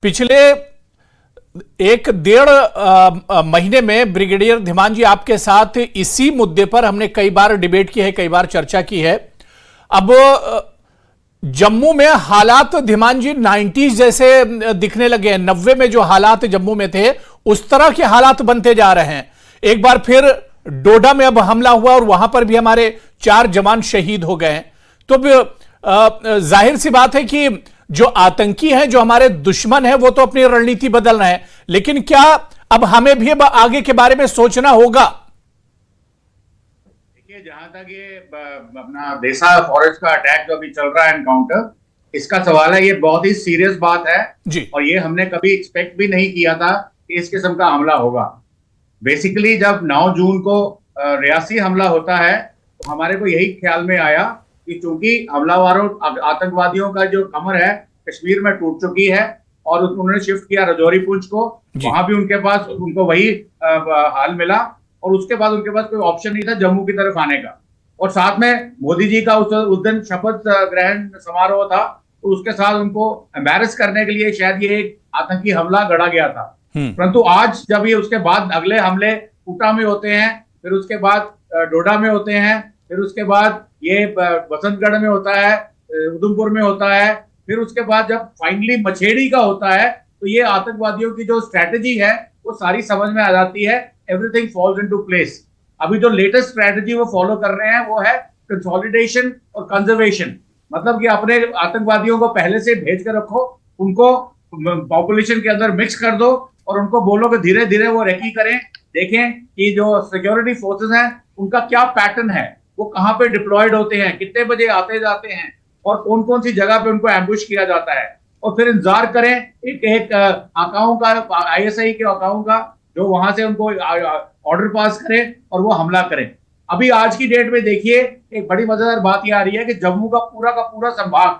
पिछले एक डेढ़ महीने में ब्रिगेडियर धीमान जी आपके साथ इसी मुद्दे पर हमने कई बार डिबेट की है, कई बार चर्चा की है। अब जम्मू में हालात धीमान जी 90s जैसे दिखने लगे हैं। 90 में जो हालात जम्मू में थे उस तरह के हालात बनते जा रहे हैं। एक बार फिर डोडा में अब हमला हुआ और वहां पर भी हमारे 4 जवान शहीद हो गए हैं। तो जाहिर सी बात है कि जो आतंकी हैं, जो हमारे दुश्मन हैं, वो तो अपनी रणनीति बदल रहे हैं, लेकिन क्या अब हमें भी आगे के बारे में सोचना होगा? देखिए, जहां तक ये अपना देसा फॉरेस्ट का अटैक जो अभी चल रहा है, एनकाउंटर, इसका सवाल है, ये बहुत ही सीरियस बात है जी। और ये हमने कभी एक्सपेक्ट भी नहीं किया था कि इस किस्म का हमला होगा। बेसिकली जब 9 जून को रियासी हमला होता है तो हमारे को यही ख्याल में आया कि चूंकि हमलावरों आतंकवादियों का जो कमर है कश्मीर में टूट चुकी है और उन्होंने शिफ्ट किया रजौरी पुंछ को, वहां भी उनके पास उनको वही हाल मिला और उसके बाद उनके पास कोई ऑप्शन नहीं था जम्मू की तरफ आने का। और साथ में मोदी जी का उस दिन शपथ ग्रहण समारोह था, तो उसके साथ उनको एम्बैरस करने के लिए शायद ये एक आतंकी हमला गढ़ा गया था। परंतु आज जब ये उसके बाद अगले हमले कोटा में होते हैं, फिर उसके बाद डोडा में होते हैं, फिर उसके बाद ये बसंतगढ़ में होता है, उधमपुर में होता है, फिर उसके बाद जब फाइनली मछेड़ी का होता है, तो ये आतंकवादियों की जो स्ट्रैटेजी है वो सारी समझ में आ जाती है। Everything falls into place. अभी जो लेटेस्ट स्ट्रैटेजी वो फॉलो कर रहे हैं वो है कंसोलिडेशन और कंजर्वेशन। मतलब कि अपने आतंकवादियों को पहले से भेज कर रखो, उनको पॉपुलेशन के अंदर मिक्स कर दो और उनको बोलो कि धीरे धीरे वो रेकी करें, देखें कि जो सिक्योरिटी फोर्सेस हैं उनका क्या पैटर्न है, वो कहाँ पे डिप्लॉयड होते हैं, कितने बजे आते जाते हैं और कौन कौन सी जगह पे उनको एम्बुश किया जाता है, और फिर इंतजार करें एक आकाओं का, आईएसआई के आकाओं का, जो वहां से उनको ऑर्डर पास करें और वो हमला करें। अभी आज की डेट में देखिए, एक बड़ी मजेदार बात यह आ रही है कि जम्मू का पूरा संभाग,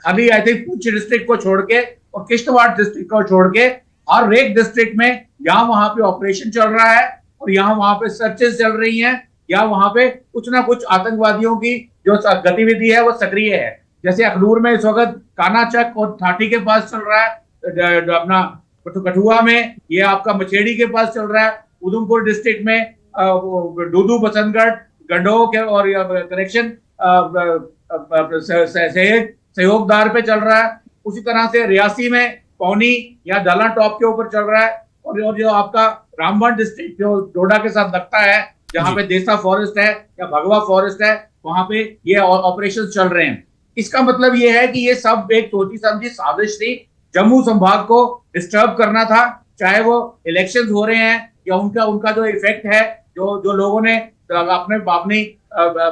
खाली आई थिंक पुंछ डिस्ट्रिक्ट को छोड़ के और किश्तवाड़ डिस्ट्रिक्ट को छोड़ के हर एक डिस्ट्रिक्ट में यहाँ वहां पे ऑपरेशन चल रहा है और यहाँ वहां पे सर्चेस चल रही हैं, या वहां पे कुछ ना कुछ आतंकवादियों की जो गतिविधि है वो सक्रिय है। जैसे अखनूर में इस वक्त कानाचक और थाटी के पास चल रहा है, अपना कठुआ में ये आपका मछेड़ी के पास चल रहा है, उधमपुर डिस्ट्रिक्ट में डूडू, बसंतगढ़, गंडोह के और कनेक्शन सहयोगदार पे चल रहा है। उसी तरह से रियासी में पौनी या डाला टॉप के ऊपर चल रहा है, और जो आपका रामबन डिस्ट्रिक्ट जो डोडा के साथ लगता है, जहां पे देसा फॉरेस्ट है या भगवा फॉरेस्ट है, वहां पे ये ऑपरेशन चल रहे हैं। इसका मतलब ये है कि ये सब एक सोची समझी साजिश थी, जम्मू संभाग को डिस्टर्ब करना था। चाहे वो इलेक्शंस हो रहे हैं या उनका जो इफेक्ट है, जो लोगों ने अपने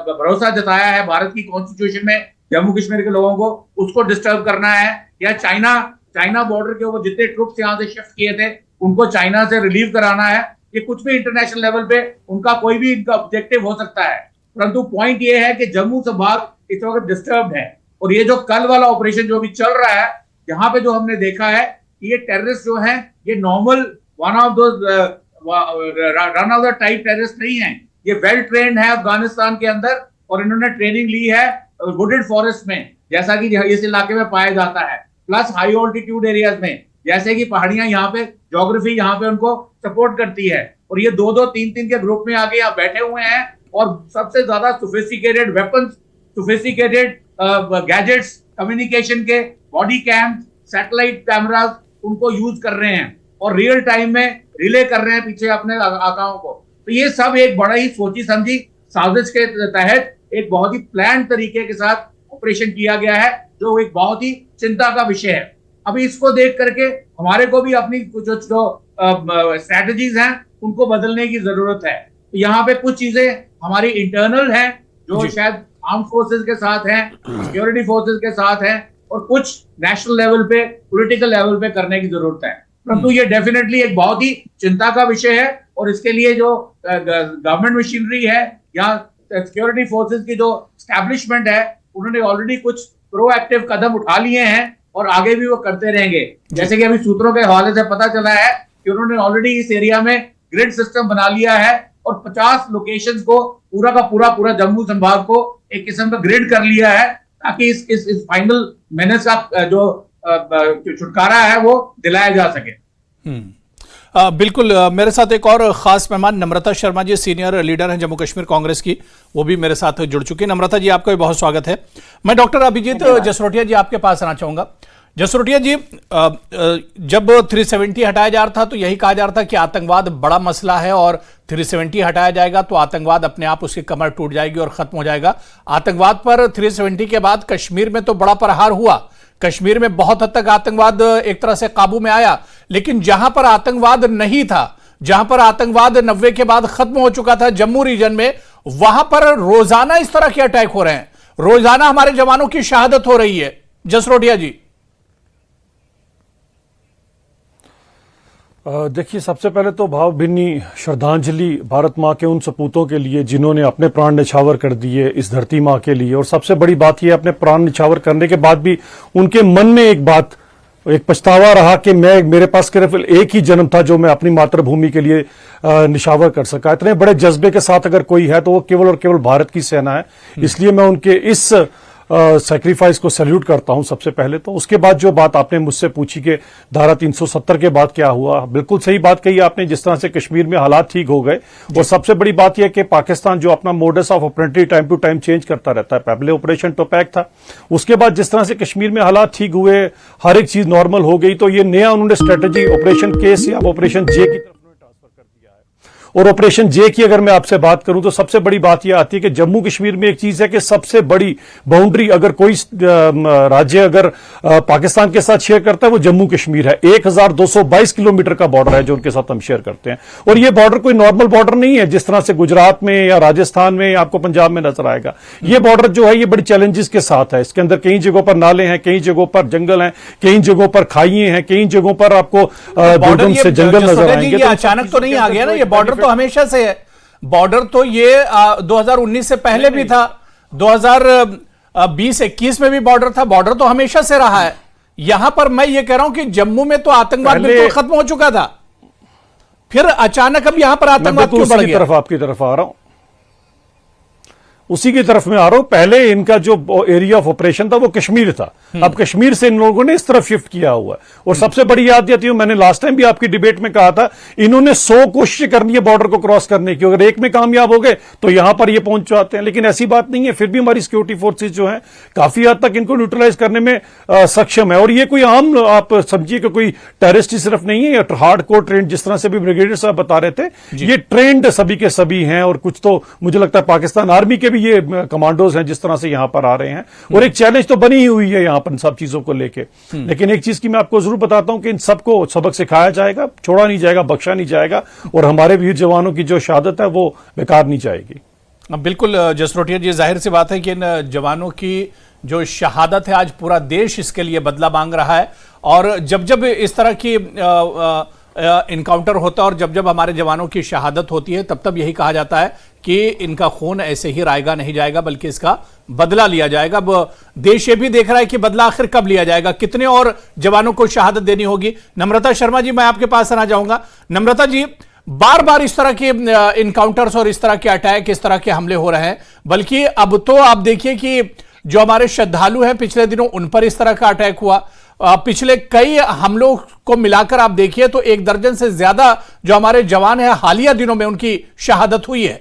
भरोसा जताया है भारत की कॉन्स्टिट्यूशन में जम्मू कश्मीर के लोगों को, उसको डिस्टर्ब करना है, या चाइना बॉर्डर के ऊपर जितने ट्रुप्स यहाँ से शिफ्ट किए थे उनको चाइना से रिलीव कराना है। ये कुछ भी इंटरनेशनल लेवल पे उनका कोई भी इनका ऑब्जेक्टिव हो सकता है, परंतु पॉइंट ये है कि जम्मू संभाग इस वक्त डिस्टर्ब है। और ये जो कल वाला ऑपरेशन जो भी चल रहा है, यहाँ पे जो हमने देखा है कि ये टेररिस्ट जो है, ये नॉर्मल वन ऑफ दो run of the type terrorist नहीं है, ये वेल ट्रेन्ड है अफगानिस्तान के अंदर, और इन्होंने ट्रेनिंग ली है वुडेड फॉरेस्ट में, जैसा कि इस इलाके में पाया जाता है, प्लस हाई ऑल्टीट्यूड एरियाज में, जैसे कि पहाड़ियां यहाँ पे, ज्योग्राफी यहाँ पे उनको सपोर्ट करती है। और ये 2-2, 3-3 के ग्रुप में आके यहाँ बैठे हुए हैं और सबसे ज्यादा sophisticated weapons, sophisticated gadgets, communication के बॉडी कैम, सैटेलाइट कैमरास उनको यूज कर रहे हैं और रियल टाइम में रिले कर रहे हैं पीछे अपने आकाओं को। तो ये सब एक बड़ा ही सोची समझी साजिश के तहत एक बहुत ही प्लान तरीके के साथ ऑपरेशन किया गया है, जो एक बहुत ही चिंता का विषय है। अभी इसको देख करके हमारे को भी अपनी जो स्ट्रैटेजीज हैं उनको बदलने की जरूरत है। तो यहाँ पे कुछ चीजें हमारी इंटरनल हैं जो शायद आर्म फोर्सेस के साथ हैं, सिक्योरिटी फोर्सेस के साथ हैं, और कुछ नेशनल लेवल पे, पॉलिटिकल लेवल पे करने की जरूरत है। परंतु ये डेफिनेटली एक बहुत ही चिंता का विषय है और इसके लिए जो गवर्नमेंट मशीनरी है या सिक्योरिटी फोर्सेस की जो एस्टैब्लिशमेंट है, उन्होंने ऑलरेडी कुछ प्रोएक्टिव कदम उठा लिए हैं और आगे भी वो करते रहेंगे। जैसे कि अभी सूत्रों के हवाले से पता चला है कि उन्होंने ऑलरेडी इस एरिया में ग्रिड सिस्टम बना लिया है और 50 लोकेशंस को पूरा का पूरा जम्मू संभाग को एक किस्म का ग्रिड कर लिया है, ताकि इस फाइनल मेनेस का जो जो छुटकारा है वो दिलाया जा सके। बिल्कुल। मेरे साथ एक और खास मेहमान नम्रता शर्मा जी, सीनियर लीडर हैं जम्मू कश्मीर कांग्रेस की, वो भी मेरे साथ जुड़ चुकी है। नम्रता जी, आपका भी बहुत स्वागत है। मैं डॉक्टर अभिजीत जसरोटिया जी आपके पास आना चाहूंगा। जसरोटिया जी, जब 370 हटाया जा रहा था तो यही कहा जा रहा था कि आतंकवाद बड़ा मसला है और 370 हटाया जाएगा तो आतंकवाद अपने आप उसकी कमर टूट जाएगी और खत्म हो जाएगा। आतंकवाद पर 370 के बाद कश्मीर में तो बड़ा प्रहार हुआ, कश्मीर में बहुत हद तक आतंकवाद एक तरह से काबू में आया, लेकिन जहां पर आतंकवाद नहीं था, जहां पर आतंकवाद 90 के बाद खत्म हो चुका था जम्मू रीजन में, वहां पर रोजाना इस तरह के अटैक हो रहे हैं, रोजाना हमारे जवानों की शहादत हो रही है। जसरोटिया जी, देखिए, सबसे पहले तो भावभीनी श्रद्धांजलि भारत माँ के उन सपूतों के लिए जिन्होंने अपने प्राण निछावर कर दिए इस धरती माँ के लिए। और सबसे बड़ी बात यह, अपने प्राण निछावर करने के बाद भी उनके मन में एक पछतावा रहा कि मेरे पास केवल एक ही जन्म था जो मैं अपनी मातृभूमि के लिए निछावर कर सका। इतने बड़े जज्बे के साथ अगर कोई है तो वो केवल और केवल भारत की सेना है। इसलिए मैं उनके इस सैक्रिफाइस को सैल्यूट करता हूं सबसे पहले तो। उसके बाद जो बात आपने मुझसे पूछी कि धारा 370 के बाद क्या हुआ, बिल्कुल सही बात कही आपने। जिस तरह से कश्मीर में हालात ठीक हो गए, और सबसे बड़ी बात यह कि पाकिस्तान जो अपना modus of operandi time to time change करता रहता है, पहले ऑपरेशन टोपैक था, उसके बाद जिस तरह से कश्मीर में हालात ठीक हुए, हर एक चीज नॉर्मल हो गई, तो ये नया उन्होंने स्ट्रेटेजी ऑपरेशन के से अब ऑपरेशन जे की तरफ ट्रांसफर कर दिया है। और ऑपरेशन जे की अगर मैं आपसे बात करूं तो सबसे बड़ी बात यह आती है कि जम्मू कश्मीर में एक चीज है कि सबसे बड़ी बाउंड्री अगर कोई राज्य अगर पाकिस्तान के साथ शेयर करता है वो जम्मू कश्मीर है। 1222 किलोमीटर का बॉर्डर है जो उनके साथ हम शेयर करते हैं। और ये बॉर्डर कोई नॉर्मल बॉर्डर नहीं है जिस तरह से गुजरात में या राजस्थान में या आपको पंजाब में नजर आएगा। ये बॉर्डर जो है ये बड़ी चैलेंजेस के साथ है। इसके अंदर कई जगहों पर नाले हैं, कई जगहों पर जंगल हैं, कई जगहों पर खाइए हैं, कई जगहों पर आपको दुर्गम से जंगल नजर आएंगे। तो अचानक तो नहीं आ गया ना, ये बॉर्डर तो हमेशा से है। बॉर्डर तो ये 2019 से पहले भी था, 2020-21 में भी बॉर्डर था, बॉर्डर तो हमेशा से रहा है। यहां पर मैं ये कह रहा हूं कि जम्मू में तो आतंकवाद बिल्कुल खत्म हो चुका था, फिर अचानक अब यहां पर आतंकवाद क्यों बढ़ गया? आपकी तरफ आ रहा हूं, उसी की तरफ में आ रहा हूं। पहले इनका जो एरिया ऑफ ऑपरेशन था वो कश्मीर था, अब कश्मीर से इन लोगों ने इस तरफ शिफ्ट किया हुआ है। और सबसे बड़ी याद देती हूं, मैंने लास्ट टाइम भी आपकी डिबेट में कहा था, इन्होंने 100 कोशिशें करनी है बॉर्डर को क्रॉस करने की, अगर एक में कामयाब हो गए तो यहां पर ये पहुंच जाते हैं। लेकिन ऐसी बात नहीं है, फिर भी हमारी सिक्योरिटी फोर्सेज जो है काफी हद तक इनको न्यूट्रलाइज करने में सक्षम है। और ये कोई आम आप समझिए कि कोई टेररिस्ट ही सिर्फ नहीं है, हार्ड कोर ट्रेंड, जिस तरह से भी ब्रिगेडियर साहब बता रहे थे, ये ट्रेंड सभी के सभी हैं। और कुछ तो मुझे लगता है पाकिस्तान आर्मी के भी ये कमांडोज हैं जिस तरह से यहां पर आ रहे हैं। और एक चैलेंज तो बनी हुई है यहां पर इन सब चीजों को लेके। लेकिन एक चीज की मैं आपको जरूर बताता हूं कि इन सबको सबक सिखाया जाएगा, छोड़ा नहीं जाएगा, बख्शा नहीं जाएगा, और हमारे वीर जवानों की जो शहादत है वो बेकार नहीं जाएगी। बिल्कुल जसरोटिया जी, जाहिर सी बात है कि इन जवानों की जो शहादत है, आज पूरा देश इसके लिए बदला मांग रहा है। और जब जब इस तरह की इनकाउंटर होता है और जब जब हमारे जवानों की शहादत होती है, तब तब यही कहा जाता है कि इनका खून ऐसे ही रायगा नहीं जाएगा, बल्कि इसका बदला लिया जाएगा। अब देश ये भी देख रहा है कि बदला आखिर कब लिया जाएगा, कितने और जवानों को शहादत देनी होगी। नम्रता शर्मा जी, मैं आपके पास आना चाहूंगा। नम्रता जी, बार बार इस तरह के इनकाउंटर्स और इस तरह के अटैक, इस तरह के हमले हो रहे हैं, बल्कि अब तो आप देखिए कि जो हमारे श्रद्धालु हैं, पिछले दिनों उन पर इस तरह का अटैक हुआ। पिछले कई हमलों को मिलाकर आप देखिए तो 1 दर्जन से ज्यादा जो हमारे जवान हैं, हालिया दिनों में उनकी शहादतें हुई हैं।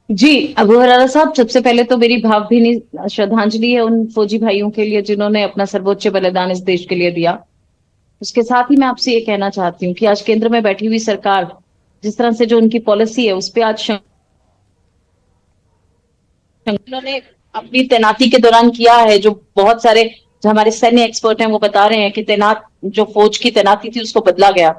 जी अबू हरारा साहब, सबसे पहले तो मेरी भावभीनी श्रद्धांजलि है उन फौजी भाइयों के लिए जिन्होंने अपना सर्वोच्च बलिदान इस देश के लिए दिया। उसके साथ ही मैं आपसे ये कहना चाहती हूँ कि आज केंद्र में बैठी हुई सरकार जिस तरह से जो उनकी पॉलिसी है उस पर आज उन्होंने अपनी तैनाती के दौरान किया है, जो बहुत सारे जो हमारे सैन्य एक्सपर्ट हैं वो बता रहे हैं कि जो फौज की तैनाती थी उसको बदला गया,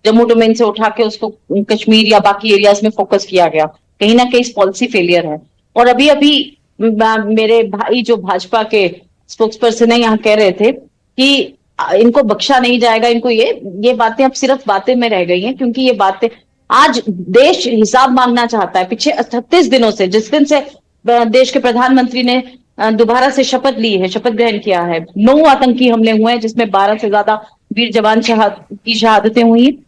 जम्मू डोमेन से उठा के उसको कश्मीर या बाकी एरियाज में फोकस किया गया। कहीं ना कहीं पॉलिसी फेलियर है। और अभी अभी मेरे भाई जो भाजपा के स्पोक्स पर्सन है यहाँ कह रहे थे कि इनको बख्शा नहीं जाएगा, इनको ये बातें अब सिर्फ बातें में रह गई हैं, क्योंकि ये बातें आज देश हिसाब मांगना चाहता है। पिछले 38 दिनों से, जिस दिन से देश के प्रधानमंत्री ने दोबारा से शपथ ली है, शपथ ग्रहण किया है, 9 आतंकी हमले हुए हैं जिसमें 12 से ज्यादा वीर जवान की शहादतें हुई,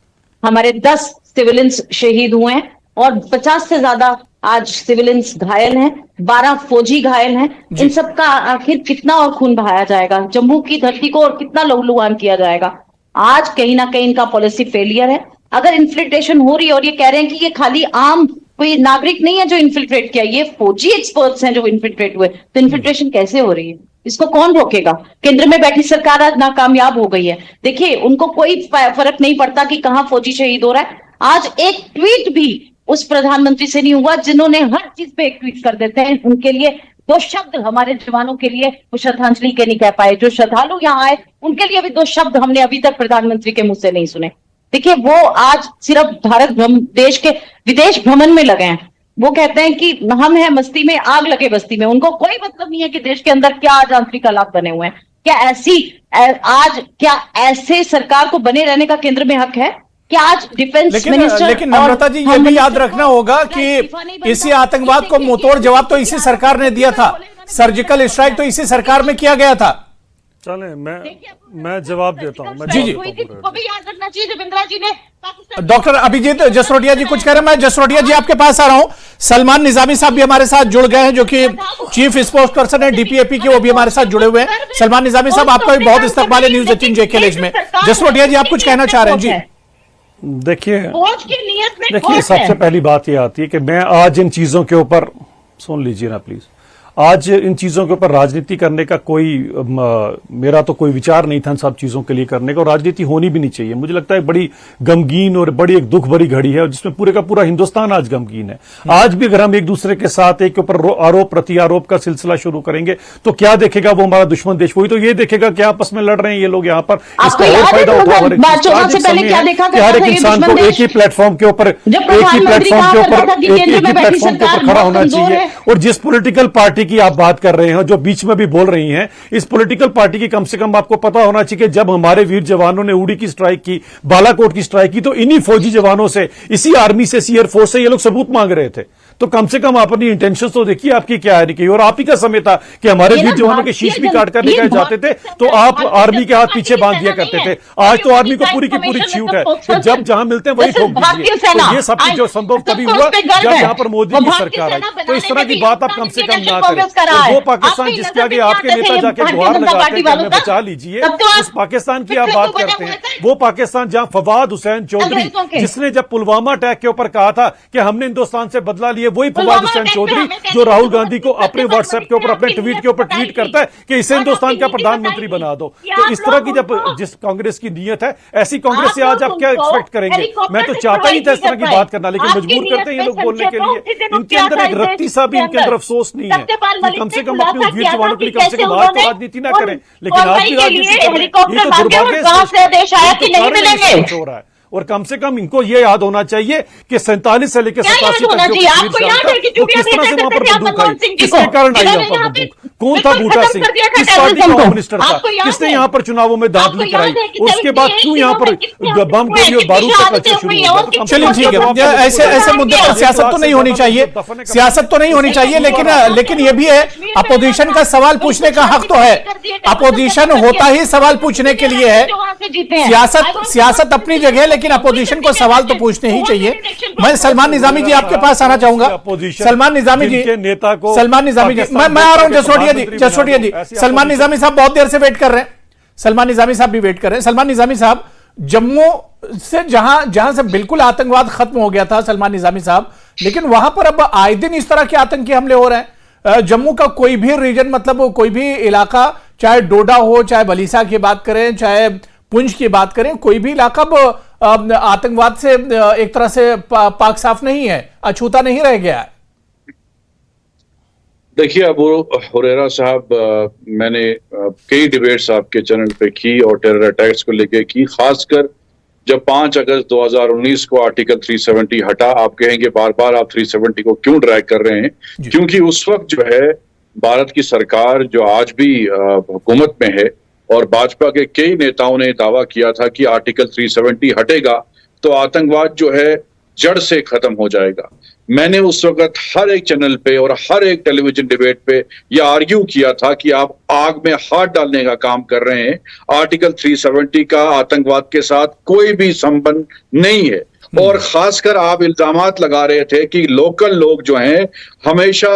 हमारे 10 सिविलियंस शहीद हुए हैं और 50 से ज्यादा आज सिविलियंस घायल हैं, 12 फौजी घायल हैं। इन सबका आखिर कितना और खून बहाया जाएगा, जम्मू की धरती को और कितना लहूलुहान किया जाएगा। आज कहीं ना कहीं इनका पॉलिसी फेलियर है। अगर इन्फिल्ट्रेशन हो रही है और ये कह रहे हैं कि ये खाली आम कोई नागरिक नहीं है जो इन्फिल्ट्रेट किया, ये फौजी एक्सपर्ट्स हैं जो इन्फिल्ट्रेट हुए, तो इन्फिल्ट्रेशन कैसे हो रही है? इसको कौन रोकेगा? केंद्र में बैठी सरकार आज नाकामयाब हो गई है। देखिए, उनको कोई फर्क नहीं पड़ता कि कहां फौजी शहीद हो रहा है। आज एक ट्वीट भी उस प्रधानमंत्री से नहीं हुआ जिन्होंने हर चीज पे एक ट्वीट कर देते हैं। उनके लिए 2 शब्द हमारे जवानों के लिए वो श्रद्धांजलि के नहीं कह पाए। जो श्रद्धालु यहाँ आए उनके लिए भी 2 शब्द हमने अभी तक प्रधानमंत्री के मुंह से नहीं सुने। देखिए, वो आज सिर्फ देश के विदेश भ्रमण में लगे हैं। वो कहते हैं कि हम हैं मस्ती में, आग लगे बस्ती में। उनको कोई मतलब नहीं है कि देश के अंदर क्या आज आंतरिक हालात बने हुए हैं। क्या ऐसे सरकार को बने रहने का केंद्र में हक है? क्या आज डिफेंस मिनिस्टर? लेकिन नम्रता जी, ये भी याद रखना होगा कि इसी आतंकवाद को मुंहतोड़ जवाब तो इसी सरकार ने दिया था। सर्जिकल स्ट्राइक तो इसी सरकार में किया गया था। चले, मैं जवाब देता हूं। जी जी, वो भी याद रखना चाहिए। जब इंदिरा जी ने डॉक्टर अभिजीत जसरोटिया जी कुछ कह रहे हैं। मैं जसरोटिया जी आपके पास आ रहा हूं। सलमान निजामी साहब भी हमारे साथ जुड़ गए हैं, जो कि चीफ स्पोक्स पर्सन है डीपीएपी के, वो भी हमारे साथ जुड़े हुए हैं। सलमान निजामी साहब, आपका भी बहुत इस्तकबाल है न्यूज 18 जेकेएलएच में। जसरोटिया जी, आप कुछ कहना चाह रहे हैं? जी देखिए, सबसे पहली बात ये आती है कि मैं आज इन चीजों के ऊपर, सुन लीजिए ना प्लीज, आज इन चीजों के ऊपर राजनीति करने का मेरा तो कोई विचार नहीं था इन सब चीजों के लिए करने का, और राजनीति होनी भी नहीं चाहिए। मुझे लगता है बड़ी गमगीन और बड़ी एक दुख भरी घड़ी है, जिसमें पूरे का पूरा हिंदुस्तान आज गमगीन है। आज भी अगर हम एक दूसरे के साथ एक के ऊपर आरोप प्रति आरोप का सिलसिला शुरू करेंगे तो क्या देखेगा वो हमारा दुश्मन देश? वही तो ये देखेगा कि आपस में लड़ रहे हैं ये लोग यहाँ पर, इसका और फायदा उठा हर एक इंसान को एक ही प्लेटफॉर्म के ऊपर खड़ा होना चाहिए। और जिस पॉलिटिकल पार्टी की आप बात कर रहे हैं, जो बीच में भी बोल रही हैं, इस पॉलिटिकल पार्टी की कम से कम आपको पता होना चाहिए कि जब हमारे वीर जवानों ने उड़ी की स्ट्राइक की, बालाकोट की स्ट्राइक की, तो इन्हीं फौजी जवानों से, इसी आर्मी से, इसी एयरफोर्स से ये लोग सबूत मांग रहे थे। तो कम से कम अपनी इंटेंशन तो देखिए आपकी क्या है नहीं। और आप ही का समय था कि हमारे वीर जवानों के शीश भी काट कर लेके जाते थे, तो आप आर्मी के हाथ पीछे बांध दिया करते थे। आज तो आर्मी को पूरी की पूरी छूट है कि जब जहां मिलते हैं वही ठोक दीजिए। तो ये सब जो संभव तभी हुआ जब यहां पर मोदी की सरकार आई। तो इस तरह की बात आप कम से कम ना करें। वो पाकिस्तान जिसके आगे आपके नेता जाके गुहार लगाते हैं कि हमें बचा लीजिए, उस पाकिस्तान की आप बात करते हैं। वो पाकिस्तान जहां फवाद हुसैन चौधरी, जिसने जब पुलवामा अटैक के ऊपर कहा था कि हमने हिंदुस्तान से बदला लिए, वही फवाद हुसैन चौधरी जो राहुल गांधी को अपने व्हाट्सएप के ऊपर, अपने ट्वीट के ऊपर ट्वीट करता है कि इसे हिंदुस्तान का प्रधानमंत्री बना दो। तो इस तरह की जब जिस कांग्रेस की नीयत है, ऐसी कांग्रेस से आज आप क्या एक्सपेक्ट करेंगे? मैं तो चाहता ही था इस तरह की बात करना, लेकिन मजबूर करते हैं ये लोग बोलने के लिए। इनके अंदर एक रत्ती सा भी इनके अंदर अफसोस नहीं है कि कम से कम अपने वीर जवानों के लिए कम से कम आज तो राजनीति ना करें, लेकिन आज भी राजनीति कर रहे हैं। ये तो दुर्भाग्य हो रहा है। और कम से कम इनको ये याद होना चाहिए कि 47 से लेकर 87 तक जो किस तरह से वहां पर बंदूक आई, किसके कारण आई यहाँ पर बंदूक, कौन था बूटा सिंह, किस पार्टी का होम मिनिस्टर था, किसने यहाँ पर चुनावों में दाखिली कराई, उसके बाद क्यों यहाँ पर बम गोली और बारूद का कल्चर शुरू हुआ। चलिए ठीक है, ऐसे मुद्दे पर सियासत तो नहीं होनी चाहिए, सियासत तो नहीं होनी चाहिए, लेकिन ये भी है, अपोजिशन का सवाल पूछने का हक तो है। अपोजिशन होता ही सवाल पूछने के लिए है। सियासत अपनी जगह, लेकिन अपोजिशन को सवाल तो पूछने ही चाहिए। मैं सलमान निजामी जी आपके पास आना चाहूंगा। सलमान निजामी जी, नेता को, सलमान निजामी जी, मैं आ रहा हूं। जसरोटिया जी, सलमान निजामी साहब बहुत देर से वेट कर रहे हैं। सलमान निजामी साहब भी वेट कर रहे हैं। सलमान निजामी साहब, जम्मू से जहां से बिल्कुल आतंकवाद खत्म हो गया था सलमान निजामी साहब, लेकिन वहां पर अब आए दिन इस तरह के आतंकी हमले हो रहे हैं। जम्मू का कोई भी रीजन, मतलब कोई भी इलाका, चाहे डोडा हो, चाहे बलीसा की बात करें, चाहे पुंछ की बात करें, कोई भी इलाका आतंकवाद से एक तरह से पाक साफ नहीं है, अछूता नहीं रह गया है। देखिए, अबू हुरैरा साहब, मैंने कई डिबेट्स आपके चैनल पे की और टेरर अटैक्स को लेके की, खासकर जब 5 अगस्त 2019 को आर्टिकल 370 हटा। आप कहेंगे बार बार आप 370 को क्यों ड्रैग कर रहे हैं? क्योंकि उस वक्त जो है भारत की सरकार, जो आज भी हुकूमत में है, और भाजपा के कई नेताओं ने दावा किया था कि आर्टिकल 370 हटेगा तो आतंकवाद जो है जड़ से खत्म हो जाएगा। मैंने उस वक्त हर एक चैनल पे और हर एक टेलीविजन डिबेट पे यह आर्ग्यू किया था कि आप आग में हाथ डालने का काम कर रहे हैं। आर्टिकल 370 का आतंकवाद के साथ कोई भी संबंध नहीं है। और खासकर आप इल्जामात लगा रहे थे कि लोकल लोग जो हैं हमेशा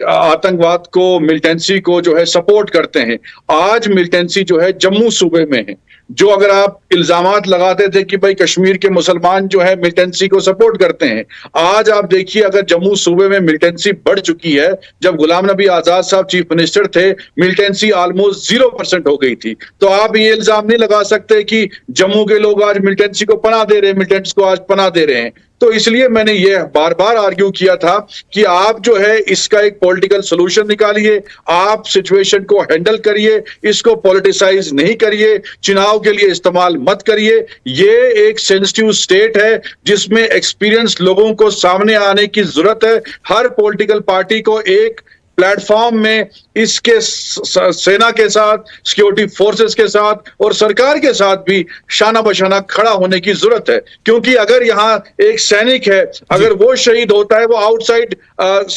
आतंकवाद को, मिलिटेंसी को जो है सपोर्ट करते हैं। आज मिलिटेंसी जो है जम्मू सूबे में है। जो अगर आप इल्जामात लगाते थे कि भाई कश्मीर के मुसलमान जो है मिलिटेंसी को सपोर्ट करते हैं, आज आप देखिए अगर जम्मू सूबे में मिलिटेंसी बढ़ चुकी है। जब गुलाम नबी आजाद साहब चीफ मिनिस्टर थे, मिलिटेंसी ऑलमोस्ट 0% हो गई थी। तो आप ये इल्जाम नहीं लगा सकते कि जम्मू के लोग आज मिलिटेंसी को पनाह दे रहे हैं, मिलिटेंट्स को आज पनाह दे रहे हैं। तो इसलिए मैंने ये बार बार आर्ग्यू किया था कि आप जो है इसका एक पॉलिटिकल सोल्यूशन निकालिए, आप सिचुएशन को हैंडल करिए, इसको पॉलिटिसाइज नहीं करिए, चुनाव के लिए इस्तेमाल मत करिए। ये एक सेंसिटिव स्टेट है जिसमें एक्सपीरियंस लोगों को सामने आने की जरूरत है। हर पॉलिटिकल पार्टी को एक प्लेटफॉर्म में इसके सेना के साथ, सिक्योरिटी फोर्सेस के साथ और सरकार के साथ भी शाना बशाना खड़ा होने की जरूरत है। क्योंकि अगर यहां एक सैनिक है, अगर वो शहीद होता है, वो आउटसाइड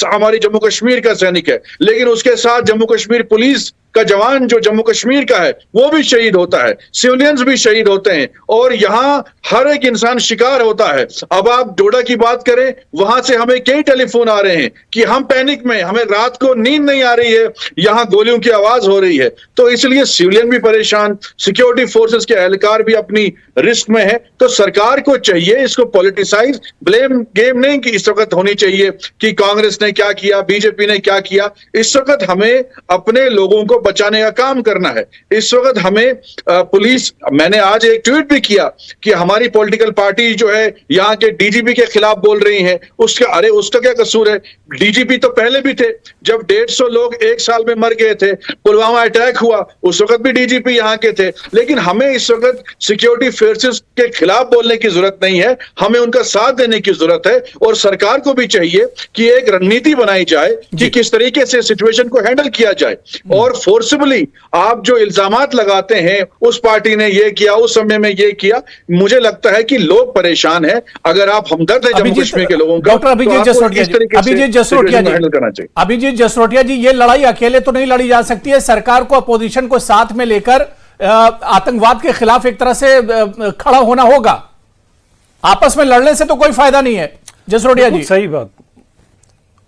हमारी जम्मू कश्मीर का सैनिक है, लेकिन उसके साथ जम्मू कश्मीर पुलिस का जवान जो जम्मू कश्मीर का है वो भी शहीद होता है, सिविलियंस भी शहीद होते हैं और यहां हर एक इंसान शिकार होता है। अब आप डोडा की बात करें, वहां से हमें कई टेलीफोन आ रहे हैं कि हम पैनिक में, हमें रात को नींद नहीं आ रही है, यहां गोलियों की आवाज हो रही है। तो इसलिए सिविलियन भी परेशान, सिक्योरिटी फोर्सेस के एहलकार भी अपनी रिस्क में है। तो सरकार को चाहिए इसको पॉलिटिसाइज, ब्लेम गेम नहीं कि इस वक्त होनी चाहिए कि कांग्रेस ने क्या किया, बीजेपी ने क्या किया। इस वक्त हमें अपने लोगों को बचाने का काम करना है। इस वक्त हमें पुलिस, मैंने आज एक ट्वीट भी किया कि हमारी पॉलिटिकल पार्टी जो है यहाँ के डीजीपी के खिलाफ बोल रही है। उसका क्या कसूर है? डीजीपी तो पहले भी थे, जब 150 लोग एक साल में मर गए थे, पुलवामा अटैक हुआ, उस वक्त भी डीजीपी यहाँ के थे। लेकिन हमें इस वक्त सिक्योरिटी फोर्सेस के खिलाफ बोलने की जरूरत नहीं है, हमें उनका साथ देने की जरूरत है। और सरकार को भी चाहिए कि एक रणनीति बनाई जाए कि किस तरीके से सिचुएशन को हैंडल किया जाए। और फोर्सिबली आप जो इल्जामात लगाते हैं, उस पार्टी ने ये किया, उस समय में ये किया, मुझे लगता है कि लोग परेशान हैं। अगर आप हमदर्द है जम्मू कश्मीर के लोगों का, डॉक्टर अभिजीत जसरोटिया जी, अभिजीत जसरोटिया जी, ये लड़ाई अकेले तो नहीं लड़ी जा सकती है। सरकार को, अपोजिशन को साथ में लेकर आतंकवाद के खिलाफ एक तरह से खड़ा होना होगा। आपस में लड़ने से तो कोई फायदा नहीं है। जसरोटिया जी, सही बात।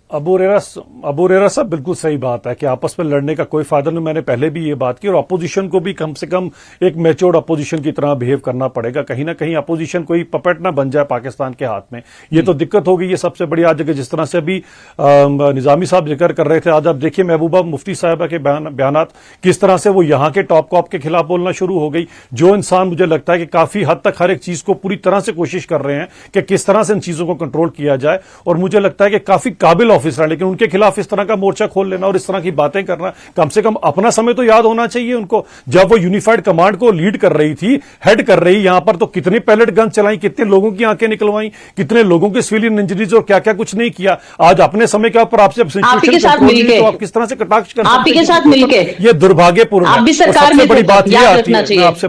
अबू रेरा साहब, बिल्कुल सही बात है कि आपस में लड़ने का कोई फायदा नहीं। मैंने पहले भी ये बात की और अपोजिशन को भी कम से कम एक मैच्योर्ड अपोजिशन की तरह बिहेव करना पड़ेगा। कहीं ना कहीं अपोजिशन कोई पपेट ना बन जाए पाकिस्तान के हाथ में। ये तो दिक्कत होगी, ये सबसे बड़ी आज जिस तरह से अभी निजामी साहब जिक्र कर रहे थे, आज आप देखिए महबूबा मुफ्ती साहिबा के बयानात, किस तरह से वो यहाँ के टॉप कॉप के खिलाफ बोलना शुरू हो गई। जो इंसान मुझे लगता है कि काफी हद तक हर एक चीज को पूरी तरह से कोशिश कर रहे हैं कि किस तरह से इन चीजों को कंट्रोल किया जाए, और मुझे लगता है कि काफी काबिल ऑफिसर है, लेकिन उनके खिलाफ इस तरह का मोर्चा खोल लेना और इस तरह की बातें करना, कम से कम अपना समय तो याद होना चाहिए उनको। जब वो यूनिफाइड कमांड को लीड कर रही थी, हेड कर रही, यहां पर तो कितने पैलेट गन चलाई, कितने लोगों की आंखें निकलवाई, कितने लोगों के सिविलियन इंजरीज और क्या क्या कुछ नहीं किया। आज अपने समय के ऊपर आपसे तो आप किस तरह से कटाक्ष कर सकते हैं? साथ मिलकर ये दुर्भाग्यपूर्ण है। सबसे बड़ी बात यह आती है, मैं आपसे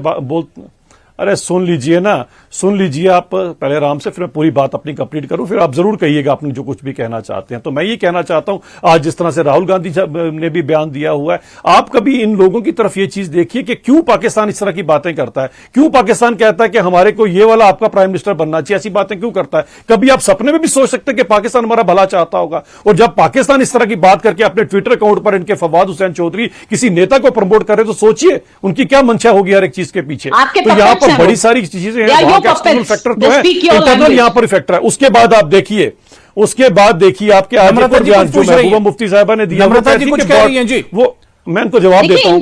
अरे सुन लीजिए ना, सुन लीजिए आप पहले आराम से, फिर मैं पूरी बात अपनी कंप्लीट करूं, फिर आप जरूर कहिएगा आपने जो कुछ भी कहना चाहते हैं। तो मैं ये कहना चाहता हूं, आज जिस तरह से राहुल गांधी ने भी बयान दिया हुआ है, आप कभी इन लोगों की तरफ ये चीज देखिए कि क्यों पाकिस्तान इस तरह की बातें करता है, क्यों पाकिस्तान कहता है कि हमारे को ये वाला आपका प्राइम मिनिस्टर बनना चाहिए, ऐसी बातें क्यों करता है। कभी आप सपने में भी सोच सकते हैं कि पाकिस्तान हमारा भला चाहता होगा। और जब पाकिस्तान इस तरह की बात करके अपने ट्विटर अकाउंट पर इनके फवाद हुसैन चौधरी किसी नेता को प्रमोट कर रहे, तो सोचिए उनकी क्या मंशा होगी हर एक चीज के पीछे। तो यहां पर बड़ी सारी चीजें हैं, वहां का एक्सटर्नल फैक्टर तो है, इंटरनल यहां पर फैक्टर है। उसके बाद आप देखिए, आपके आगे पर बयान जो महबूबा मुफ्ती साहिबा ने दिया, नम्रता जी कुछ कह रही हैं जी, वो मैं इनको जवाब देता हूं।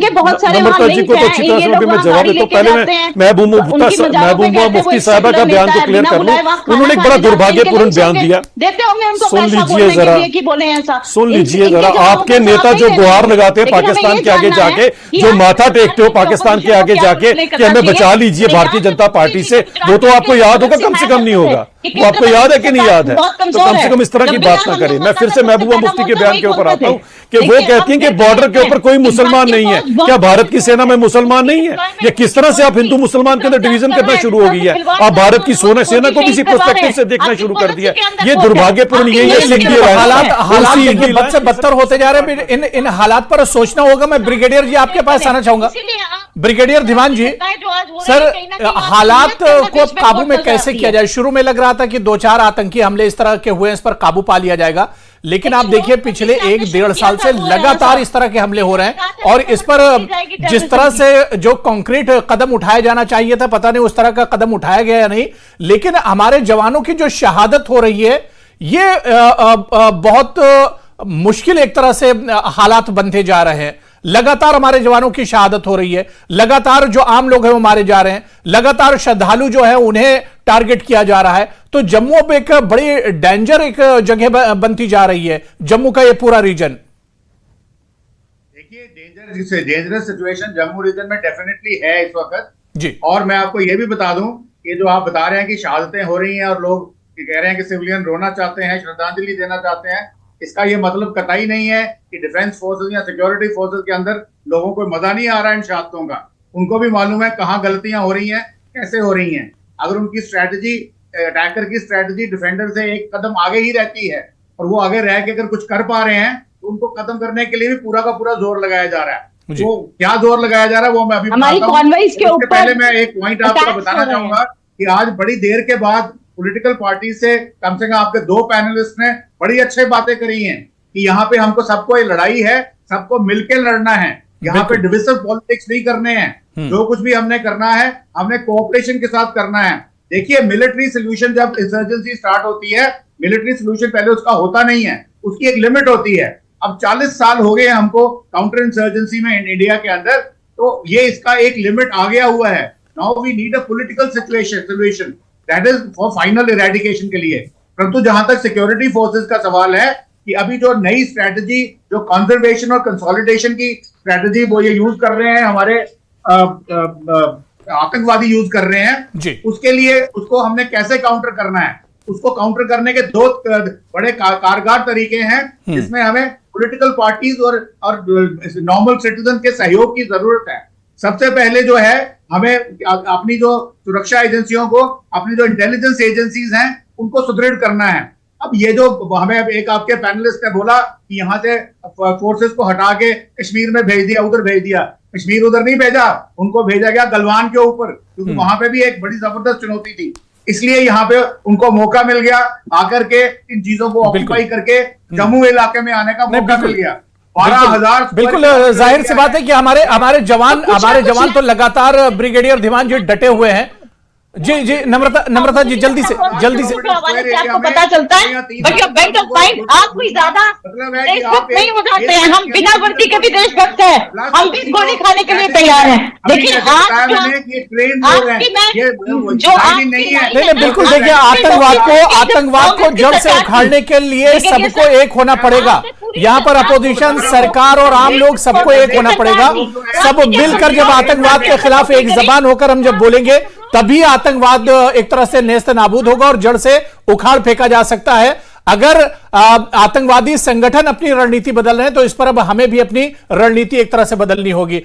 नम्रता जी को तो अच्छी तरह से मैं जवाब देता हूं। पहले मैं महबूबा मुफ्ती साहिबा का बयान को क्लियर कर लूं। उन्होंने एक बड़ा दुर्भाग्यपूर्ण बयान दिया। सुन लीजिए जरा, सुन लीजिए जरा, आपके नेता जो गुहार लगाते हैं पाकिस्तान के आगे जाके, जो माथा टेकते हो पाकिस्तान के आगे जाके कि हमें बचा लीजिए भारतीय जनता पार्टी से, वो तो आपको याद होगा, कम से कम नहीं होगा। वो आपको याद है कि नहीं याद है? तो कम से कम इस तरह की बात ना करें। मैं फिर से महबूबा मुफ्ती के बयान के ऊपर आता हूं कि वो कहती हैं कि बॉर्डर के ऊपर कोई मुसलमान नहीं है। क्या भारत की सेना में मुसलमान नहीं है? या किस तरह से आप हिंदू मुसलमान के अंदर डिवीजन करना शुरू हो गई है? आप भारत की सेना को भी इसी पर्सपेक्टिव से देखना शुरू कर दिया। ये दुर्भाग्यपूर्ण, ये हालात देखिए बद से बदतर होते जा रहे हैं। इन हालात पर सोचना होगा। मैं ब्रिगेडियर जी आपके पास आना चाहूंगा। ब्रिगेडियर धीमान जी, सर हालात को अब काबू में कैसे किया जाए? शुरू में लग रहा था कि 2-4 आतंकी हमले इस तरह के हुए, इस पर काबू पा लिया जाएगा, लेकिन आप देखिए पिछले 1-1.5 साल से लगातार इस तरह के हमले हो रहे हैं और इस पर जिस तरह से जो कॉन्क्रीट कदम उठाया जाना चाहिए था, पता नहीं उस तरह का कदम उठाया गया या नहीं। लेकिन हमारे जवानों की जो शहादत हो रही है, ये बहुत मुश्किल एक तरह से हालात बनते जा रहे हैं। लगातार हमारे जवानों की शहादत हो रही है, लगातार जो आम लोग हैं वो मारे जा रहे हैं, लगातार श्रद्धालु जो है उन्हें टारगेट किया जा रहा है। तो जम्मू अब एक बड़ी डेंजर एक जगह बनती जा रही है, जम्मू का ये पूरा रीजन। देखिए डेंजरस सिचुएशन जम्मू रीजन में डेफिनेटली है इस वक्त जी। और मैं आपको ये भी बता दूं कि जो आप बता रहे हैं कि शहादतें हो रही हैं और लोग कह रहे हैं कि सिविलियन रोना चाहते हैं, श्रद्धांजलि देना चाहते हैं, इसका ये मतलब कतई नहीं है कि डिफेंस फोर्सेस या सिक्योरिटी फोर्सेस के अंदर लोगों को मजा नहीं आ रहा है इन शहादतों का। उनको भी मालूम है कहाँ गलतियां हो रही हैं, कैसे हो रही हैं। अगर उनकी स्ट्रैटेजी, अटैकर की स्ट्रैटेजी डिफेंडर से एक कदम आगे ही रहती है और वो आगे रह के अगर कुछ कर पा रहे हैं तो उनको खत्म करने के लिए भी पूरा का पूरा जोर लगाया जा रहा है। वो क्या जोर लगाया जा रहा है वो मैं अभी बताता हूं। उसके पहले मैं एक पॉइंट आपको बताना चाहूंगा कि आज बड़ी देर के बाद पॉलिटिकल पार्टी से कम आपके 2 पैनलिस्ट ने बड़ी अच्छी बातें करी हैं कि यहाँ पे हमको सबको ये लड़ाई है, सबको मिलकर लड़ना है, यहाँ पे डिविजन पॉलिटिक्स नहीं करने हैं। जो कुछ भी हमने करना है हमने कोऑपरेशन के साथ करना है। देखिए मिलिट्री सोल्यूशन जब इंसर्जेंसी स्टार्ट होती है, मिलिट्री सोल्यूशन पहले उसका होता नहीं है, उसकी एक लिमिट होती है। अब 40 साल हो गए हमको काउंटर इंसर्जेंसी में इंडिया के अंदर, तो ये इसका एक लिमिट आ गया हुआ है। Now we need a political solution that is for final eradication के लिए। परंतु जहां तक सिक्योरिटी फोर्सेस का सवाल है कि अभी जो नई स्ट्रेटजी, जो कंजर्वेशन और कंसोलिडेशन की स्ट्रेटजी वो ये यूज कर रहे हैं, हमारे आतंकवादी यूज कर रहे हैं जी। उसके लिए उसको हमने कैसे काउंटर करना है, उसको काउंटर करने के 2 बड़े कारगर तरीके हैं जिसमें हमें पॉलिटिकल पार्टीज और नॉर्मल सिटीजन के सहयोग की जरूरत है। सबसे पहले जो है हमें अपनी जो सुरक्षा एजेंसियों को, अपनी जो इंटेलिजेंस एजेंसीज हैं उनको सुदृढ़ करना है। अब ये जो हमें एक आपके पैनलिस्ट ने बोला कि यहाँ से फोर्सेस को हटा के कश्मीर में भेज दिया, उधर भेज दिया, कश्मीर उधर नहीं भेजा, उनको भेजा गया गलवान के ऊपर, क्योंकि वहां पे भी एक बड़ी जबरदस्त चुनौती थी। इसलिए यहाँ पे उनको मौका मिल गया आकर के इन चीजों को ऑक्यूपाई करके जम्मू इलाके में आने का मौका मिल गया। 12,000 बिल्कुल जाहिर सी बात है कि हमारे जवान तो लगातार ब्रिगेडियर धीमान जी डटे हुए हैं। जी नम्रता जी जल्दी से आपको पता चलता है, but your belt of mind आप कोई ज्यादा देशभक्त नहीं उठाते हैं। हम बिना वर्दी के भी देशभक्त हैं, हम भी गोली खाने के लिए तैयार हैं। लेकिन आप बिल्कुल देखिए आतंकवाद को जड़ से उखाड़ने के लिए सबको एक होना पड़ेगा। यहाँ पर अपोजिशन, सरकार और आम लोग सबको एक होना पड़ेगा। सब मिलकर जब आतंकवाद के खिलाफ एक जबान होकर हम जब बोलेंगे तभी आतंकवाद एक तरह से नेस्त नाबूद होगा और जड़ से उखाड़ फेंका जा सकता है। अगर आतंकवादी संगठन अपनी रणनीति बदल रहे हैं तो इस पर अब हमें भी अपनी रणनीति एक तरह से बदलनी होगी।